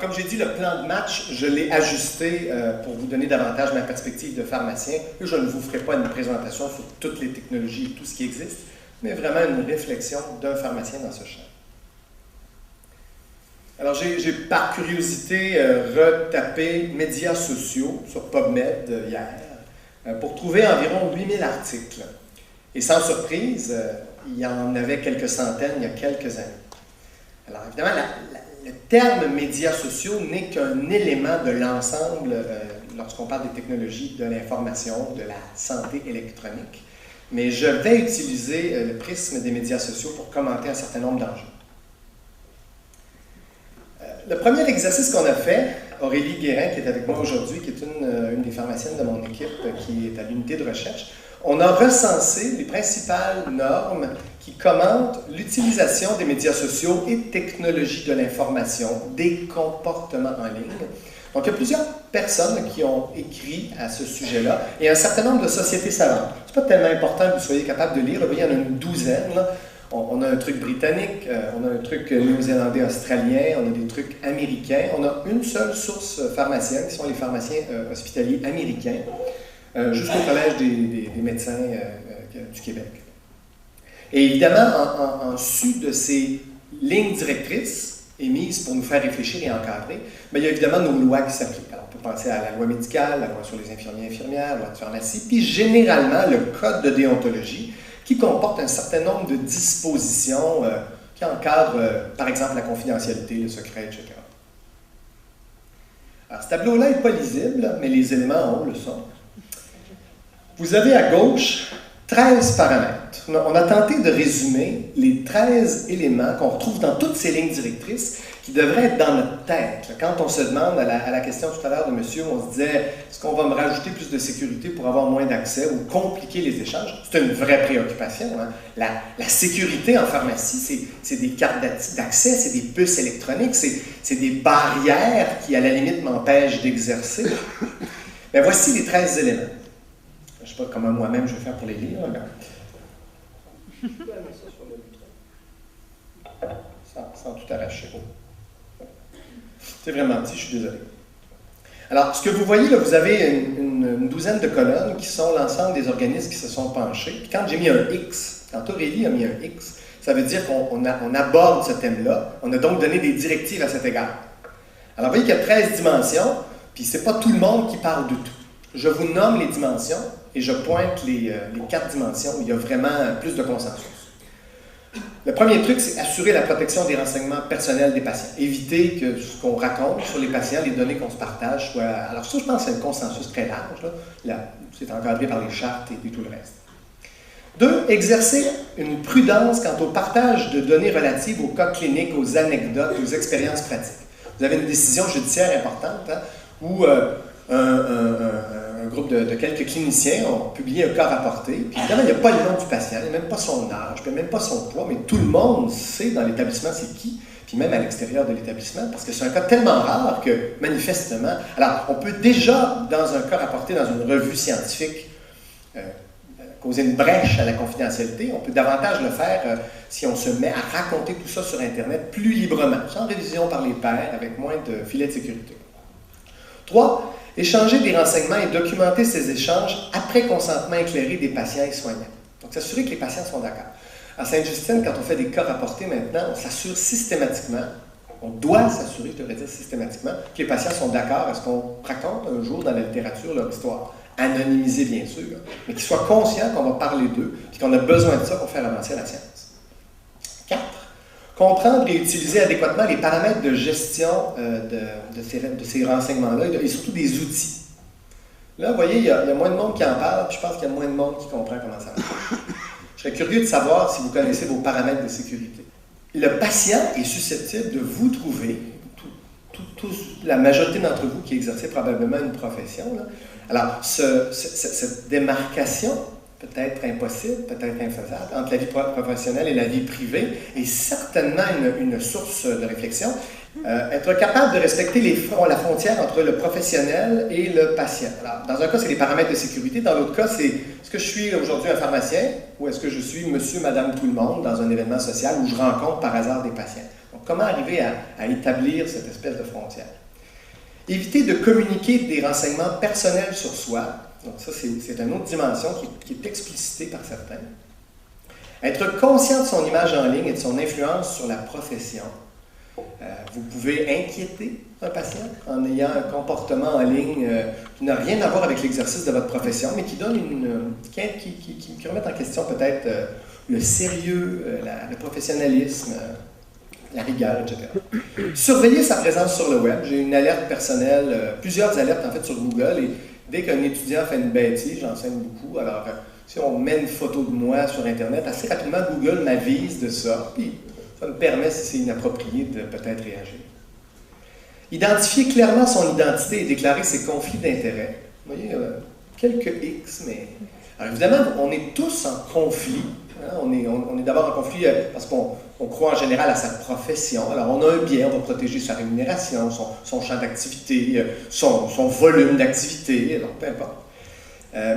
comme j'ai dit, le plan de match, je l'ai ajusté pour vous donner davantage ma perspective de pharmacien. Je ne vous ferai pas une présentation sur toutes les technologies et tout ce qui existe, mais vraiment une réflexion d'un pharmacien dans ce champ. Alors, j'ai par curiosité retapé médias sociaux sur PubMed hier pour trouver environ 8000 articles. Et sans surprise, il y en avait quelques centaines il y a quelques années. Alors, évidemment, le terme médias sociaux n'est qu'un élément de l'ensemble lorsqu'on parle des technologies de l'information, de la santé électronique. Mais je vais utiliser le prisme des médias sociaux pour commenter un certain nombre d'enjeux. Le premier exercice qu'on a fait, Aurélie Guérin, qui est avec moi aujourd'hui, qui est une des pharmaciennes de mon équipe, qui est à l'unité de recherche, on a recensé les principales normes qui commentent l'utilisation des médias sociaux et technologies de l'information, des comportements en ligne. Donc, il y a plusieurs personnes qui ont écrit à ce sujet-là et un certain nombre de sociétés savantes. Ce n'est pas tellement important que vous soyez capable de lire. Il y en a une douzaine. Là. On a un truc britannique, on a un truc néo-zélandais, australien, on a des trucs américains. On a une seule source pharmacienne, qui sont les pharmaciens hospitaliers américains, jusqu'au Collège des médecins du Québec. Et évidemment, en su de ces lignes directrices émises pour nous faire réfléchir et encadrer, bien, il y a évidemment nos lois qui s'appliquent. Alors, on peut penser à la loi médicale, la loi sur les infirmiers et infirmières, la loi de pharmacie, puis généralement le code de déontologie, qui comporte un certain nombre de dispositions qui encadrent, par exemple, la confidentialité, le secret, etc. Alors, ce tableau-là n'est pas lisible, mais les éléments en haut le sont. Vous avez à gauche 13 paramètres. On a tenté de résumer les 13 éléments qu'on retrouve dans toutes ces lignes directrices qui devraient être dans notre tête. Quand on se demande, à la question tout à l'heure de monsieur, on se disait, est-ce qu'on va me rajouter plus de sécurité pour avoir moins d'accès ou compliquer les échanges? C'est une vraie préoccupation. Hein? La sécurité en pharmacie, c'est des cartes d'accès, c'est des puces électroniques, c'est des barrières qui, à la limite, m'empêchent d'exercer. Mais voici les 13 éléments. Je ne sais pas comment moi-même je vais faire pour les lire. Sans tout arracher. C'est vraiment petit, je suis désolé. Alors, ce que vous voyez là, vous avez une douzaine de colonnes qui sont l'ensemble des organismes qui se sont penchés. Puis quand j'ai mis un X, quand Aurélie a mis un X, ça veut dire qu'on aborde ce thème-là. On a donc donné des directives à cet égard. Alors, vous voyez qu'il y a 13 dimensions, puis ce n'est pas tout le monde qui parle de tout. Je vous nomme les dimensions et je pointe les 4 dimensions où il y a vraiment plus de consensus. Le premier truc, c'est assurer la protection des renseignements personnels des patients. Éviter que ce qu'on raconte sur les patients, les données qu'on se partage, soient... Alors ça, je pense que c'est un consensus très large. Là, c'est encadré par les chartes et tout le reste. 2, exercer une prudence quant au partage de données relatives aux cas cliniques, aux anecdotes, aux expériences pratiques. Vous avez une décision judiciaire importante où un groupe de quelques cliniciens ont publié un cas rapporté. Puis évidemment, il n'y a pas le nom du patient, il n'y a même pas son âge, puis même pas son poids, mais tout le monde sait dans l'établissement c'est qui, puis même à l'extérieur de l'établissement, parce que c'est un cas tellement rare que, manifestement... Alors, on peut déjà, dans un cas rapporté dans une revue scientifique, causer une brèche à la confidentialité. On peut davantage le faire si on se met à raconter tout ça sur Internet plus librement, sans révision par les pairs, avec moins de filets de sécurité. 3, échanger des renseignements et documenter ces échanges après consentement éclairé des patients et soignants. Donc, s'assurer que les patients sont d'accord. À Sainte-Justine, quand on fait des cas rapportés maintenant, on s'assure systématiquement, on doit s'assurer, je devrais dire systématiquement, que les patients sont d'accord à ce qu'on raconte un jour dans la littérature leur histoire. Anonymisée, bien sûr, mais qu'ils soient conscients qu'on va parler d'eux et qu'on a besoin de ça pour faire avancer la science. 4. Comprendre et utiliser adéquatement les paramètres de gestion de ces renseignements-là et surtout des outils. Là, vous voyez, il y a moins de monde qui en parle, puis je pense qu'il y a moins de monde qui comprend comment ça marche. Je serais curieux de savoir si vous connaissez vos paramètres de sécurité. Le patient est susceptible de vous trouver, la majorité d'entre vous qui exercez probablement une profession. Là. Alors, cette démarcation peut être impossible, peut-être infaisable, entre la vie professionnelle et la vie privée, est certainement une source de réflexion. Être capable de respecter la frontière entre le professionnel et le patient. Alors, dans un cas, c'est les paramètres de sécurité. Dans l'autre cas, c'est est-ce que je suis aujourd'hui un pharmacien ou est-ce que je suis monsieur, madame, tout le monde dans un événement social où je rencontre par hasard des patients. Donc, comment arriver à établir cette espèce de frontière? Éviter de communiquer des renseignements personnels sur soi. Donc ça, c'est une autre dimension qui est explicitée par certains. Être conscient de son image en ligne et de son influence sur la profession. Vous pouvez inquiéter un patient en ayant un comportement en ligne qui n'a rien à voir avec l'exercice de votre profession, mais qui donne qui remet en question peut-être le sérieux, le professionnalisme, la rigueur, etc. Surveiller sa présence sur le web. J'ai une alerte personnelle, plusieurs alertes en fait sur Google, et dès qu'un étudiant fait une bêtise, j'enseigne beaucoup, alors si on met une photo de moi sur Internet, assez rapidement Google m'avise de ça, puis ça me permet, si c'est inapproprié, de peut-être réagir. Identifier clairement son identité et déclarer ses conflits d'intérêts. Vous voyez, quelques X, mais... Alors évidemment, on est tous en conflit. Hein? On est d'abord en conflit parce qu'on croit en général à sa profession. Alors on a un biais, on va protéger sa rémunération, son champ d'activité, son volume d'activité, alors peu importe.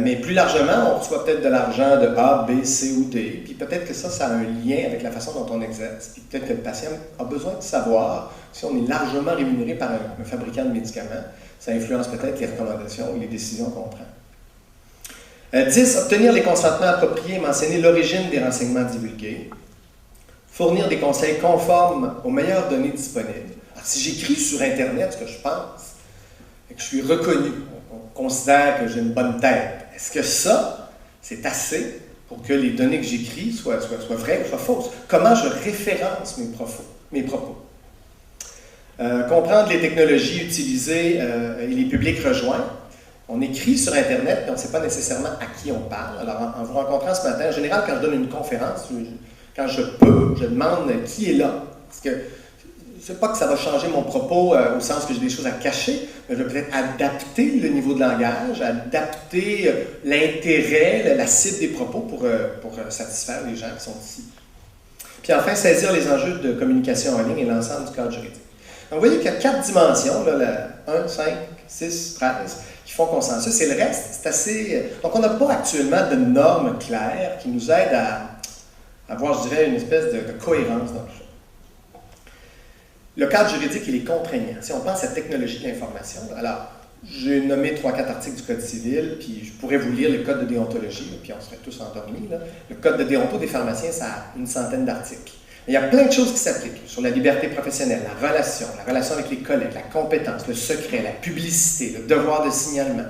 Mais plus largement, on reçoit peut-être de l'argent de A, B, C ou D, puis peut-être que ça a un lien avec la façon dont on exerce, puis peut-être que le patient a besoin de savoir si on est largement rémunéré par un fabricant de médicaments. Ça influence peut-être les recommandations ou les décisions qu'on prend. 10. Obtenir les consentements appropriés et mentionner l'origine des renseignements divulgués. Fournir des conseils conformes aux meilleures données disponibles. Alors, si j'écris sur Internet ce que je pense, et que je suis reconnu, on considère que j'ai une bonne tête, est-ce que ça, c'est assez pour que les données que j'écris soient vraies ou soient fausses? Comment je référence mes propos? Comprendre les technologies utilisées et les publics rejoints. On écrit sur Internet, mais on ne sait pas nécessairement à qui on parle. Alors, en vous rencontrant ce matin, en général, quand je donne une conférence, quand je peux, je demande qui est là. Parce que je ne sais pas que ça va changer mon propos au sens que j'ai des choses à cacher, mais je vais peut-être adapter le niveau de langage, adapter l'intérêt, la cible des propos pour satisfaire les gens qui sont ici. Puis enfin, saisir les enjeux de communication en ligne et l'ensemble du cadre juridique. Donc, vous voyez qu'il y a 4 dimensions, là, 1, 5, 6, 13, qui font consensus, et le reste, c'est assez... Donc, on n'a pas actuellement de normes claires qui nous aident à avoir, je dirais, une espèce de cohérence dans tout ça. Le cadre juridique, il est contraignant. Si on pense à la technologie de l'information, alors, j'ai nommé 3-4 articles du Code civil, puis je pourrais vous lire le Code de déontologie, puis on serait tous endormis. Là. Le Code de déonto des pharmaciens, ça a une centaine d'articles. Il y a plein de choses qui s'appliquent sur la liberté professionnelle, la relation avec les collègues, la compétence, le secret, la publicité, le devoir de signalement.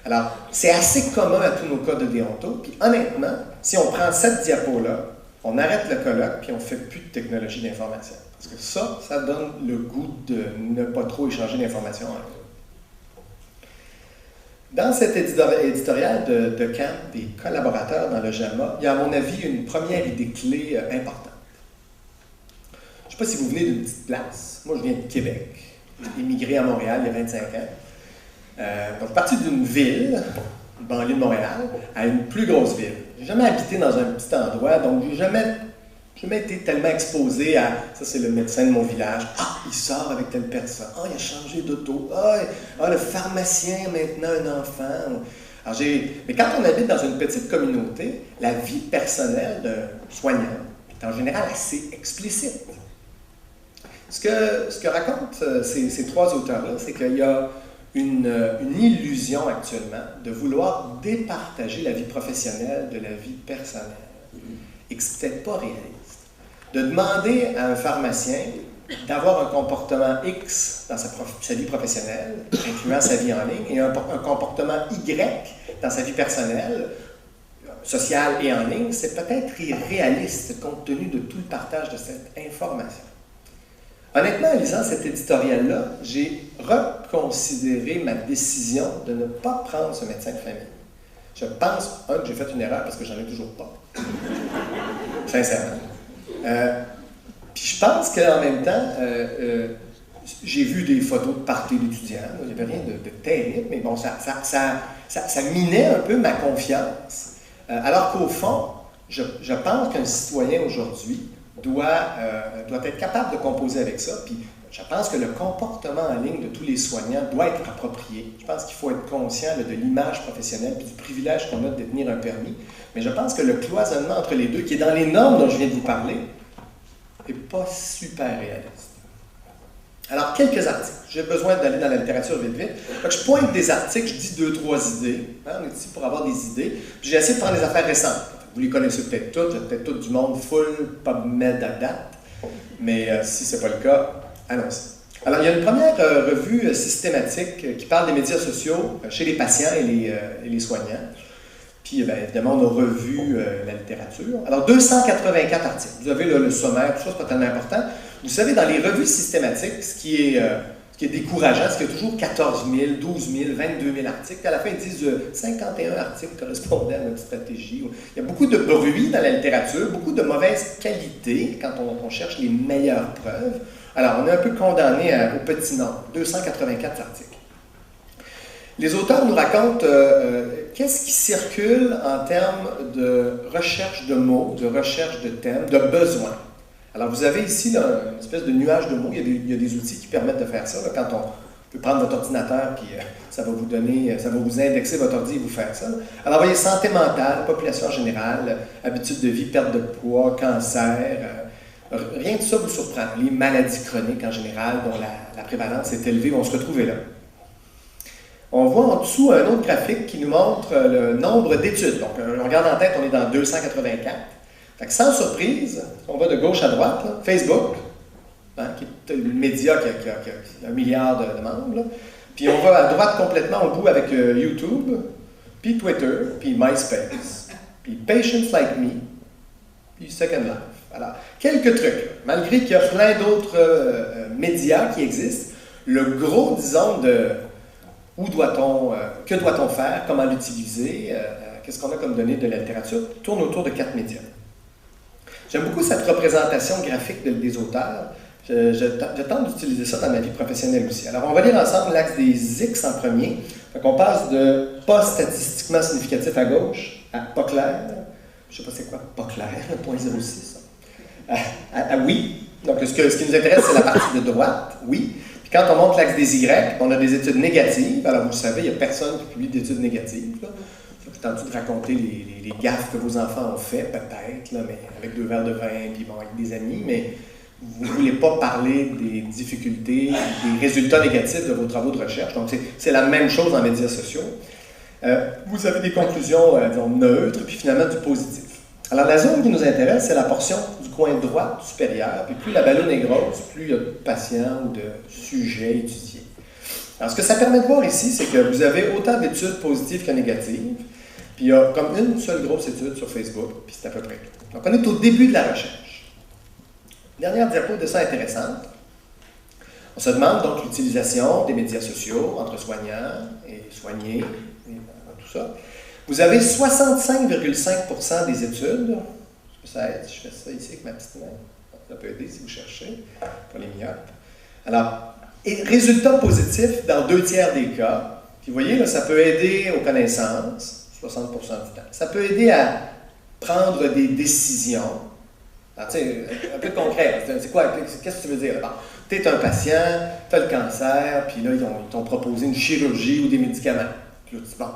Alors, c'est assez commun à tous nos codes de déonto, puis honnêtement, si on prend cette diapo-là, on arrête le colloque, puis on ne fait plus de technologie d'information. Parce que ça donne le goût de ne pas trop échanger d'informations en ligne. Dans cet éditorial de Camp des collaborateurs dans le JAMA, il y a à mon avis une première idée clé importante. Je ne sais pas si vous venez d'une petite place. Moi, je viens de Québec. J'ai immigré à Montréal il y a 25 ans. Donc, parti d'une ville, une banlieue de Montréal, à une plus grosse ville. Je n'ai jamais habité dans un petit endroit, donc je n'ai jamais été tellement exposé à... Ça, c'est le médecin de mon village. Ah, il sort avec telle personne. Ah, il a changé d'auto. Ah, le pharmacien, maintenant, un enfant. Alors, mais quand on habite dans une petite communauté, la vie personnelle d'un soignant est en général assez explicite. Ce que racontent ces 3 auteurs-là, c'est qu'il y a une illusion actuellement de vouloir départager la vie professionnelle de la vie personnelle. Et que ce n'est peut-être pas réaliste. De demander à un pharmacien d'avoir un comportement X dans sa vie professionnelle, incluant sa vie en ligne, et un comportement Y dans sa vie personnelle, sociale et en ligne, c'est peut-être irréaliste compte tenu de tout le partage de cette information. Honnêtement, en lisant cet éditorial-là, j'ai reconsidéré ma décision de ne pas prendre ce médecin de famille. Je pense, que j'ai fait une erreur parce que j'en ai toujours pas. Sincèrement. Puis je pense qu'en même temps, j'ai vu des photos de parties d'étudiants. Il n'y avait rien de terrible, mais bon, ça minait un peu ma confiance. Alors qu'au fond, je pense qu'un citoyen aujourd'hui doit être capable de composer avec ça. Puis je pense que le comportement en ligne de tous les soignants doit être approprié. Je pense qu'il faut être conscient de l'image professionnelle et du privilège qu'on a de détenir un permis. Mais je pense que le cloisonnement entre les deux, qui est dans les normes dont je viens de vous parler, et pas super réaliste. Alors, quelques articles. J'ai besoin d'aller dans la littérature vite. Donc, je pointe des articles, je dis 2-3 idées. Hein, on est ici pour avoir des idées. Puis j'ai essayé de prendre des affaires récentes. Vous les connaissez peut-être toutes, il y a peut-être tout du monde full PubMed à date. Mais si ce n'est pas le cas, allons-y. Alors, il y a une première revue systématique qui parle des médias sociaux chez les patients et les soignants. Puis, bien, évidemment, on a revu la littérature. Alors, 284 articles. Vous avez le sommaire, tout ça, c'est pas tellement important. Vous savez, dans les revues systématiques, ce qui est décourageant, c'est qu'il y a toujours 14 000, 12 000, 22 000 articles. À la fin, ils disent 51 articles correspondaient à notre stratégie. Il y a beaucoup de bruit dans la littérature, beaucoup de mauvaise qualité quand on cherche les meilleures preuves. Alors, on est un peu condamné au petit nombre, 284 articles. Les auteurs nous racontent qu'est-ce qui circule en termes de recherche de mots, de recherche de thèmes, de besoins. Alors, vous avez ici là, une espèce de nuage de mots. Il y a des outils qui permettent de faire ça. Là, quand on peut prendre votre ordinateur, puis ça va vous indexer votre ordi et vous faire ça. Là. Alors, vous voyez, santé mentale, population générale, habitudes de vie, perte de poids, cancer. Rien de ça vous surprend. Les maladies chroniques en général, dont la prévalence est élevée, vont se retrouver là. On voit en dessous un autre graphique qui nous montre le nombre d'études. Donc, on regarde en tête, on est dans 284. Fait que sans surprise, on va de gauche à droite, là, Facebook, hein, qui est le média qui a 1 milliard de membres, là. Puis on va à droite complètement au bout avec YouTube, puis Twitter, puis MySpace, puis Patients Like Me, puis Second Life. Alors, quelques trucs. Malgré qu'il y a plein d'autres médias qui existent, le gros, disons, de que doit-on faire, comment l'utiliser, qu'est-ce qu'on a comme données de la littérature, tourne autour de 4 médias. J'aime beaucoup cette représentation graphique des auteurs. Je tente d'utiliser ça dans ma vie professionnelle aussi. Alors, on va lire ensemble l'axe des X en premier. On passe de pas statistiquement significatif à gauche à pas clair. Je ne sais pas c'est quoi, pas clair, 0.06. À oui. Donc, ce qui nous intéresse, c'est la partie de droite, oui. Puis quand on monte l'axe des Y, on a des études négatives. Alors, vous le savez, il n'y a personne qui publie d'études négatives. Là. J'ai tenté de raconter les gaffes que vos enfants ont fait, peut-être, là, mais avec 2 verres de vin, puis bon, avec des amis, mais vous ne voulez pas parler des difficultés, des résultats négatifs de vos travaux de recherche. Donc, c'est la même chose en médias sociaux. Vous avez des conclusions, disons, neutres, puis finalement du positif. Alors, la zone qui nous intéresse, c'est la portion du coin droit supérieur, puis plus la ballonne est grosse, plus il y a de patients ou de sujets étudiés. Alors, ce que ça permet de voir ici, c'est que vous avez autant d'études positives que négatives, puis il y a comme une seule grosse étude sur Facebook, puis c'est à peu près tout. Donc, on est au début de la recherche. Dernière diapo de ça intéressante. On se demande donc l'utilisation des médias sociaux entre soignants et soignés, et tout ça. Vous avez 65,5% des études. Ça aide si je fais ça ici avec ma petite main. Ça peut aider si vous cherchez, pour les myopes. Alors, et résultats positifs dans 2 tiers des cas. Puis vous voyez, là, ça peut aider aux connaissances, 60% du temps. Ça peut aider à prendre des décisions. Alors, tu sais, un peu concret. C'est quoi? Qu'est-ce que tu veux dire? Tu es un patient, tu as le cancer, puis là, ils t'ont proposé une chirurgie ou des médicaments. Puis là, tu dis, bon,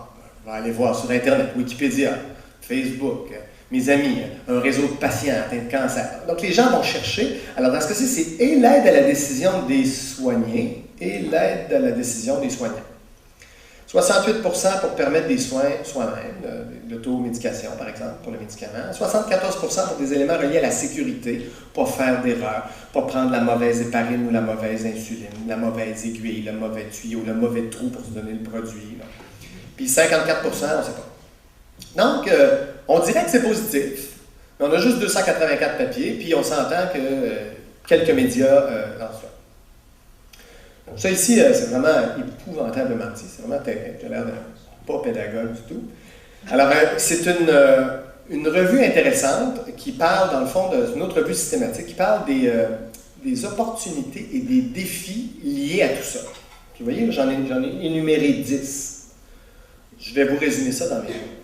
je vais aller voir sur Internet, Wikipédia, Facebook, mes amis, un réseau de patients atteints de cancer. Donc, les gens vont chercher. Alors, dans ce cas-ci, c'est et l'aide à la décision des soignés et l'aide à la décision des soignants. 68% pour permettre des soins soi-même, l'automédication, par exemple, pour le médicament. 74% pour des éléments reliés à la sécurité, pas faire d'erreur, pas prendre la mauvaise héparine ou la mauvaise insuline, la mauvaise aiguille, le mauvais tuyau, le mauvais trou pour se donner le produit. Là. Puis 54%, on ne sait pas. Donc, on dirait que c'est positif, mais on a juste 284 papiers, puis on s'entend que quelques médias lancent ça. Ça ici, c'est vraiment épouvantablement petit, c'est vraiment terrible, j'ai l'air de pas pédagogue du tout. Alors, c'est une revue intéressante qui parle, dans le fond, d'une autre revue systématique, qui parle des opportunités et des défis liés à tout ça. Puis vous voyez, j'en ai énuméré 10. Je vais vous résumer ça dans mes mots.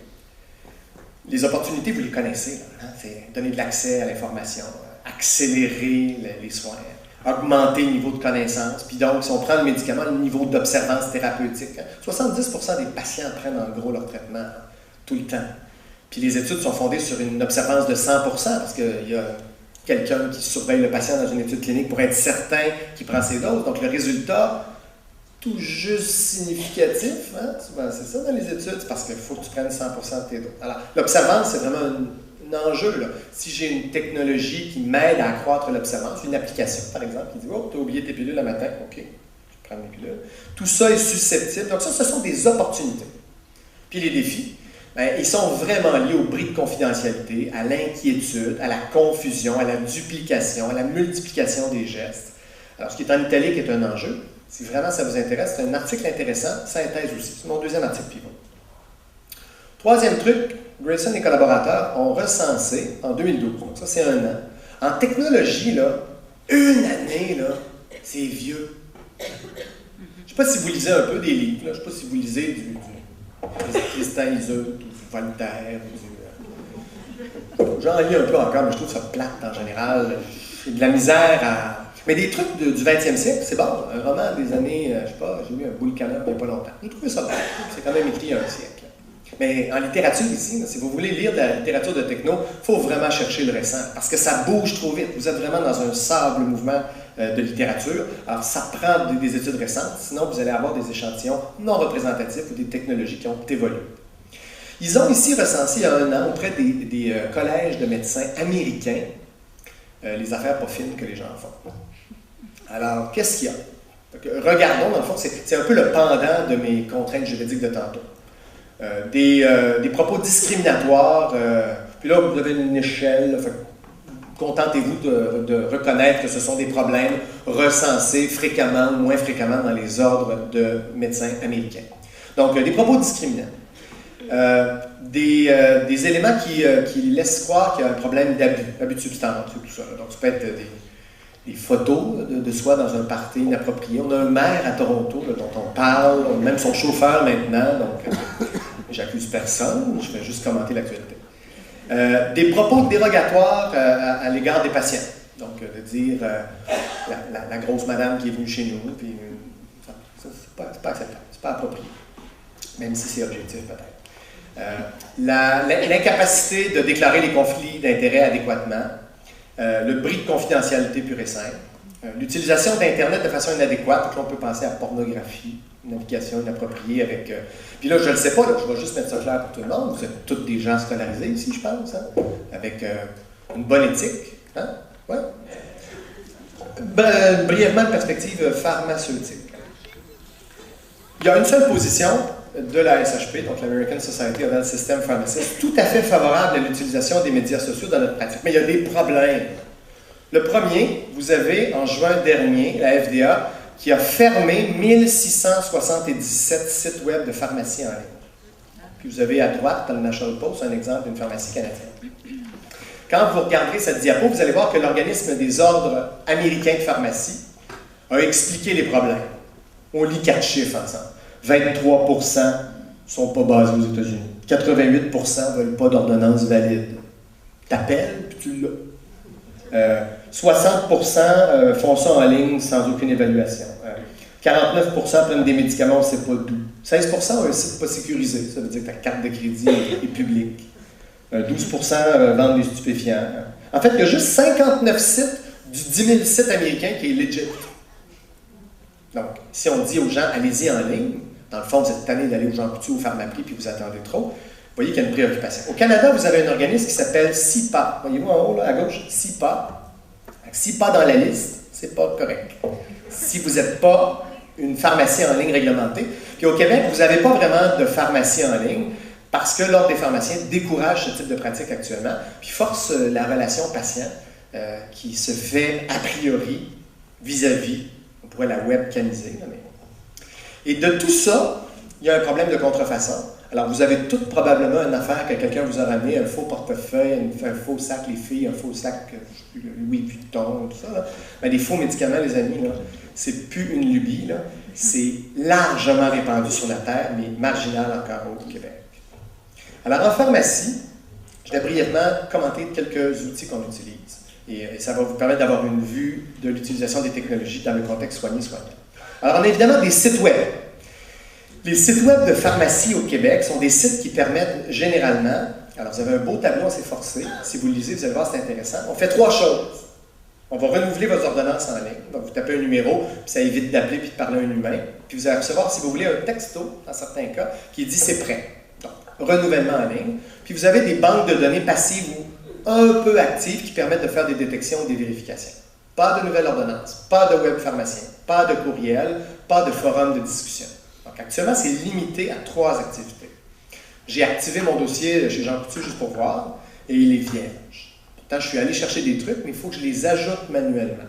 Les opportunités, vous les connaissez, là, hein? C'est donner de l'accès à l'information, accélérer les soins, augmenter le niveau de connaissance. Puis donc, si on prend le médicament, le niveau d'observance thérapeutique, hein? 70% des patients prennent en gros leur traitement tout le temps. Puis les études sont fondées sur une observance de 100%, parce qu'il y a quelqu'un qui surveille le patient dans une étude clinique pour être certain qu'il prend ses doses. Donc, le résultat, tout juste significatif, hein? C'est ça dans les études, parce qu'il faut que tu prennes 100% de tes doses. Alors, l'observance, c'est vraiment un enjeu, là. Si j'ai une technologie qui m'aide à accroître l'observance, une application, par exemple, qui dit « Oh, tu as oublié tes pilules le matin, OK, je prends mes pilules. » Tout ça est susceptible. Donc ça, ce sont des opportunités. Puis les défis, bien, ils sont vraiment liés au bris de confidentialité, à l'inquiétude, à la confusion, à la duplication, à la multiplication des gestes. Alors, ce qui est en italique est un enjeu. Si vraiment ça vous intéresse, c'est un article intéressant, synthèse aussi. C'est mon deuxième article pivot. Troisième truc, Grayson et collaborateurs ont recensé en 2012, donc ça c'est un an. En technologie, là, une année, là, c'est vieux. Je ne sais pas si vous lisez un peu des livres, là. Je ne sais pas si vous lisez du Tristan Isolde, du Voltaire, j'en lis un peu encore, mais je trouve ça plate en général. J'ai de la misère à... Mais des trucs du 20e siècle, c'est bon. Un roman des années, je ne sais pas, j'ai lu un boule canard il n'y a pas longtemps. J'ai trouvé ça bon. C'est quand même écrit il y a un siècle. Mais en littérature ici, si vous voulez lire de la littérature de techno, il faut vraiment chercher le récent, parce que ça bouge trop vite. Vous êtes vraiment dans un sable mouvement de littérature. Alors, ça prend des études récentes, sinon vous allez avoir des échantillons non représentatifs ou des technologies qui ont évolué. Ils ont ici recensé il y a un an auprès des collèges de médecins américains les affaires pas fines que les gens font. Alors, qu'est-ce qu'il y a? Regardons, dans le fond, c'est un peu le pendant de mes contraintes juridiques de tantôt. Des propos discriminatoires, puis là, vous avez une échelle, contentez-vous de reconnaître que ce sont des problèmes recensés fréquemment ou moins fréquemment dans les ordres de médecins américains. Donc, des propos discriminants. Des éléments qui laissent croire qu'il y a un problème d'abus de substance, tout ça. Donc, ça peut être des photos de soi dans un party inapproprié. On a un maire à Toronto là, dont on parle, même son chauffeur maintenant, donc j'accuse personne, je vais juste commenter l'actualité. Des propos dérogatoires à l'égard des patients. Donc, de dire la grosse madame qui est venue chez nous, puis ça, c'est pas acceptable, c'est pas approprié, même si c'est objectif peut-être. L'incapacité de déclarer les conflits d'intérêts adéquatement, le bris de confidentialité pur et simple, l'utilisation d'Internet de façon inadéquate, donc là, on peut penser à pornographie, une application inappropriée avec... Puis là, je ne le sais pas, là, je vais juste mettre ça clair pour tout le monde, vous êtes tous des gens scolarisés ici, je pense, hein, avec une bonne éthique. Hein? Ouais. Brièvement, de perspective pharmaceutique. Il y a une seule position de la SHP, donc l'American Society of Health System Pharmacists, tout à fait favorable à l'utilisation des médias sociaux dans notre pratique. Mais il y a des problèmes. Le premier, vous avez, en juin dernier, la FDA qui a fermé 1677 sites web de pharmacie en ligne. Puis vous avez à droite, dans le National Post, un exemple d'une pharmacie canadienne. Quand vous regarderez cette diapo, vous allez voir que l'organisme des ordres américains de pharmacie a expliqué les problèmes. On lit 4 chiffres ensemble. 23% ne sont pas basés aux États-Unis. 88% ne veulent pas d'ordonnance valide. T'appelles, puis tu l'as. 60% font ça en ligne sans aucune évaluation. 49% prennent des médicaments, on ne sait pas d'où. 16% ont un site pas sécurisé. Ça veut dire que ta carte de crédit est publique. 12% vendent des stupéfiants. En fait, il y a juste 59 sites du 10 000 sites américains qui est legit. Donc, si on dit aux gens, allez-y en ligne, dans le fond, vous êtes tanné d'aller aux Jean Coutu, au Pharmaprix, puis vous attendez trop, vous voyez qu'il y a une préoccupation. Au Canada, vous avez un organisme qui s'appelle CIPA. Voyez-vous en haut, là, à gauche, CIPA. CIPA dans la liste, c'est pas correct. Si vous n'êtes pas une pharmacie en ligne réglementée. Puis au Québec, vous n'avez pas vraiment de pharmacie en ligne parce que l'Ordre des pharmaciens décourage ce type de pratique actuellement, puis force la relation patient qui se fait a priori vis-à-vis, on pourrait la webcamiser. Et de tout ça, il y a un problème de contrefaçon. Alors, vous avez toutes probablement une affaire que quelqu'un vous a ramené, un faux portefeuille, un faux sac les filles, un faux sac Louis Vuitton, tout ça. Là. Mais des faux médicaments, les amis, là, c'est plus une lubie. Là. C'est largement répandu sur la Terre, mais marginal encore au Québec. Alors, en pharmacie, je vais brièvement commenter quelques outils qu'on utilise. Et ça va vous permettre d'avoir une vue de l'utilisation des technologies dans le contexte soigné-soignant. Alors, on a évidemment des sites web. Les sites web de pharmacie au Québec sont des sites qui permettent généralement, alors vous avez un beau tableau assez forcé, si vous le lisez, vous allez voir, c'est intéressant. On fait 3 choses. On va renouveler vos ordonnances en ligne. Donc, vous tapez un numéro, puis ça évite d'appeler puis de parler à un humain. Puis vous allez recevoir, si vous voulez, un texto, dans certains cas, qui dit « c'est prêt ». Donc, renouvellement en ligne. Puis vous avez des banques de données passives ou un peu actives qui permettent de faire des détections ou des vérifications. Pas de nouvelle ordonnance, pas de web pharmacien, pas de courriel, pas de forum de discussion. Donc, actuellement, c'est limité à 3 activités. J'ai activé mon dossier chez Jean Coutu juste pour voir, et il est vierge. Pourtant, je suis allé chercher des trucs, mais il faut que je les ajoute manuellement.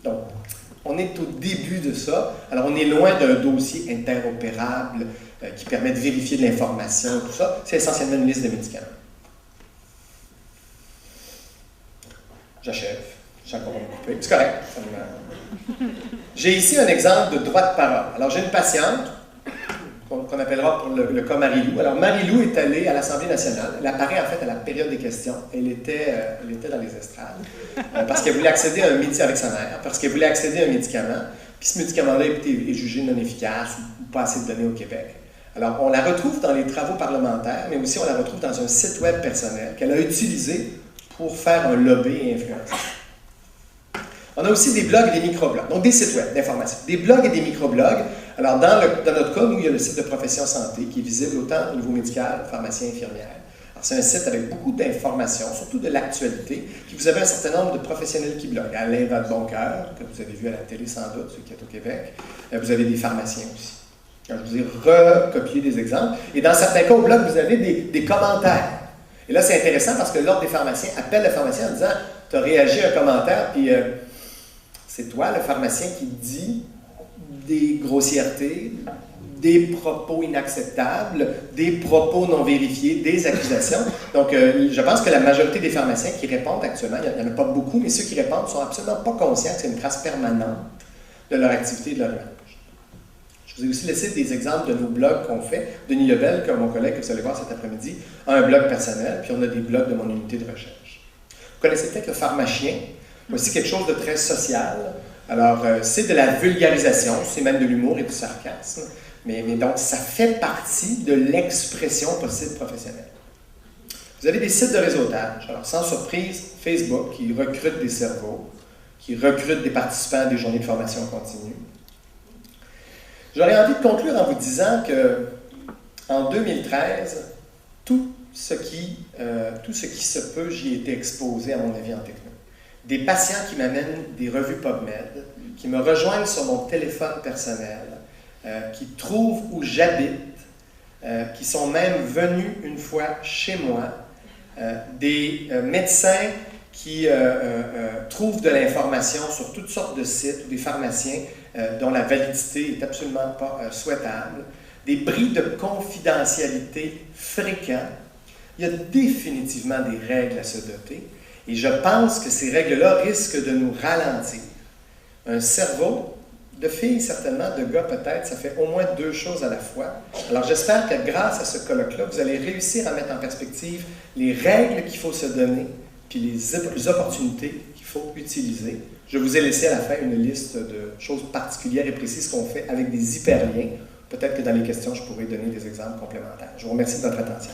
Donc, on est au début de ça. Alors, on est loin d'un dossier interopérable qui permet de vérifier de l'information, tout ça. C'est essentiellement une liste de médicaments. J'achève. J'ai encore me couper. C'est correct. J'ai ici un exemple de droit de parole. Alors, j'ai une patiente qu'on appellera pour le cas Marie-Lou. Alors, Marie-Lou est allée à l'Assemblée nationale. Elle apparaît en fait à la période des questions. Elle était dans les estrades parce qu'elle voulait accéder à un médicament avec sa mère, parce qu'elle voulait accéder à un médicament, puis ce médicament-là est jugé non efficace ou pas assez de données au Québec. Alors, on la retrouve dans les travaux parlementaires, mais aussi on la retrouve dans un site web personnel qu'elle a utilisé pour faire un lobby et influencer. On a aussi des blogs et des microblogs, donc des sites web d'information, des blogs et des microblogs. Alors, dans notre cas, nous, il y a le site de Profession Santé qui est visible autant au niveau médical, pharmacien, infirmière. Alors, c'est un site avec beaucoup d'informations, surtout de l'actualité, puis vous avez un certain nombre de professionnels qui bloguent. Alain Vadeboncoeur, que vous avez vu à la télé sans doute, celui qui est au Québec. Vous avez des pharmaciens aussi. Alors, je vous ai recopié des exemples. Et dans certains cas, au blog, vous avez des commentaires. Et là, c'est intéressant parce que l'Ordre des pharmaciens appelle le pharmacien en disant « Tu as réagi à un commentaire, puis c'est toi, le pharmacien, qui dit des grossièretés, des propos inacceptables, des propos non vérifiés, des accusations. » Donc, je pense que la majorité des pharmaciens qui répondent actuellement, il n'y en a pas beaucoup, mais ceux qui répondent ne sont absolument pas conscients que c'est une trace permanente de leur activité et de leur image. Je vous ai aussi laissé des exemples de nos blogs qu'on fait. Denis Lebel, comme mon collègue que vous allez voir cet après-midi, a un blog personnel, puis on a des blogs de mon unité de recherche. Vous connaissez peut-être le pharmacien. Voici quelque chose de très social. Alors, c'est de la vulgarisation, c'est même de l'humour et du sarcasme, mais donc ça fait partie de l'expression possible professionnelle. Vous avez des sites de réseautage. Alors, sans surprise, Facebook, qui recrute des cerveaux, qui recrute des participants à des journées de formation continue. J'aurais envie de conclure en vous disant que en 2013, tout ce qui se peut, j'y ai été exposé, à mon avis, en techno. Des patients qui m'amènent des revues PubMed, qui me rejoignent sur mon téléphone personnel, qui trouvent où j'habite, qui sont même venus une fois chez moi, des médecins qui trouvent de l'information sur toutes sortes de sites, ou des pharmaciens dont la validité n'est absolument pas souhaitable, des bris de confidentialité fréquents. Il y a définitivement des règles à se doter, et je pense que ces règles-là risquent de nous ralentir. Un cerveau, de filles certainement, de gars peut-être, ça fait au moins 2 choses à la fois. Alors j'espère que grâce à ce colloque-là, vous allez réussir à mettre en perspective les règles qu'il faut se donner, puis les opportunités qu'il faut utiliser. Je vous ai laissé à la fin une liste de choses particulières et précises qu'on fait avec des hyperliens. Peut-être que dans les questions, je pourrai donner des exemples complémentaires. Je vous remercie de votre attention.